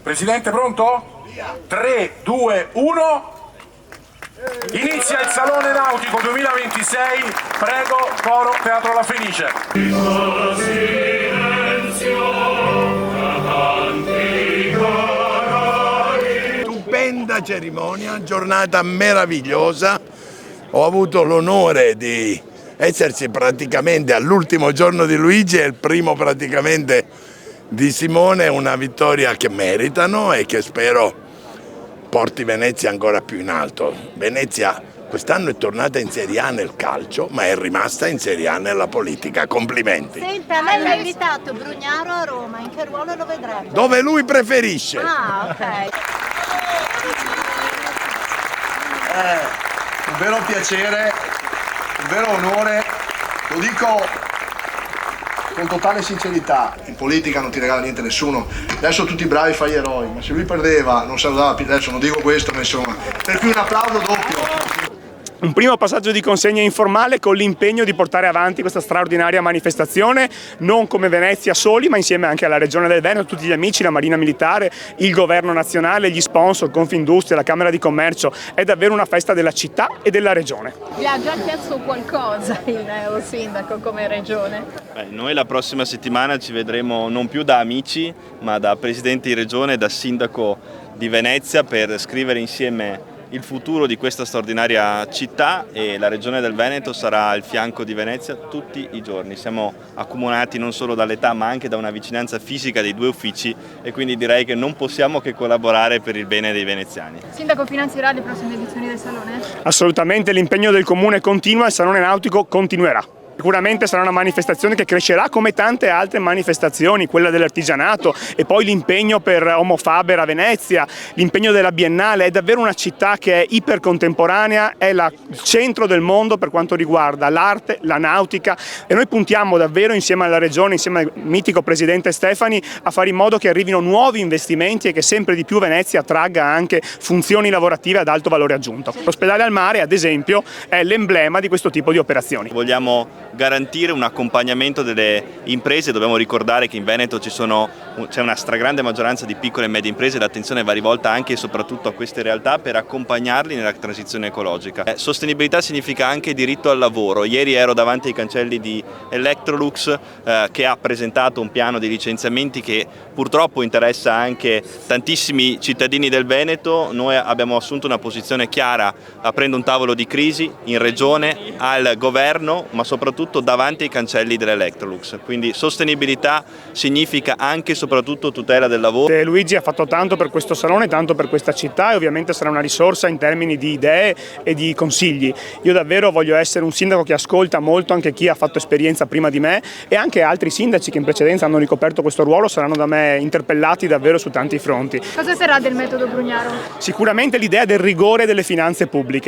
Presidente, pronto? 3, 2, 1. Inizia il Salone Nautico 2026. Prego, coro Teatro La Fenice. Stupenda cerimonia, giornata meravigliosa. Ho avuto l'onore di esserci praticamente all'ultimo giorno di Luigi e il primo praticamente di Simone, una vittoria che meritano e che spero porti Venezia ancora più in alto. Venezia quest'anno è tornata in Serie A nel calcio, ma è rimasta in Serie A nella politica. Complimenti. Senta, lei ha invitato Brugnaro a Roma, in che ruolo lo vedrebbe? Dove lui preferisce. Ah, ok. Un vero piacere, un vero onore, lo dico con totale sincerità. In politica non ti regala niente nessuno, adesso tutti bravi fai eroi, ma se lui perdeva non salutava più, adesso non dico questo, ma insomma, per cui un applauso doppio. Un primo passaggio di consegna informale con l'impegno di portare avanti questa straordinaria manifestazione, non come Venezia soli, ma insieme anche alla Regione del Veneto, tutti gli amici, la Marina Militare, il Governo Nazionale, gli sponsor, Confindustria, la Camera di Commercio. È davvero una festa della città e della Regione. Vi ha già chiesto qualcosa il neosindaco come Regione? Noi la prossima settimana ci vedremo non più da amici, ma da Presidente di Regione e da Sindaco di Venezia per scrivere insieme il futuro di questa straordinaria città, e la Regione del Veneto sarà al fianco di Venezia tutti i giorni. Siamo accomunati non solo dall'età ma anche da una vicinanza fisica dei due uffici, e quindi direi che non possiamo che collaborare per il bene dei veneziani. Sindaco, finanzierà le prossime edizioni del Salone? Assolutamente, l'impegno del Comune continua, il Salone Nautico continuerà. Sicuramente sarà una manifestazione che crescerà come tante altre manifestazioni, quella dell'artigianato e poi l'impegno per Homo Faber a Venezia, l'impegno della Biennale. È davvero una città che è ipercontemporanea, è il centro del mondo per quanto riguarda l'arte, la nautica, e noi puntiamo davvero insieme alla Regione, insieme al mitico Presidente Stefani, a fare in modo che arrivino nuovi investimenti e che sempre di più Venezia tragga anche funzioni lavorative ad alto valore aggiunto. L'ospedale al mare, ad esempio, è l'emblema di questo tipo di operazioni. Vogliamo garantire un accompagnamento delle imprese. Dobbiamo ricordare che in Veneto c'è una stragrande maggioranza di piccole e medie imprese, l'attenzione va rivolta anche e soprattutto a queste realtà per accompagnarli nella transizione ecologica. Sostenibilità significa anche diritto al lavoro. Ieri ero davanti ai cancelli di Electrolux che ha presentato un piano di licenziamenti che purtroppo interessa anche tantissimi cittadini del Veneto. Noi abbiamo assunto una posizione chiara aprendo un tavolo di crisi in Regione, al Governo, ma soprattutto davanti ai cancelli dell'Electrolux. Quindi sostenibilità significa anche e soprattutto tutela del lavoro. Luigi ha fatto tanto per questo salone, tanto per questa città, e ovviamente sarà una risorsa in termini di idee e di consigli. Io davvero voglio essere un sindaco che ascolta molto anche chi ha fatto esperienza prima di me, e anche altri sindaci che in precedenza hanno ricoperto questo ruolo saranno da me interpellati davvero su tanti fronti. Cosa sarà del metodo Brugnaro? Sicuramente l'idea del rigore delle finanze pubbliche.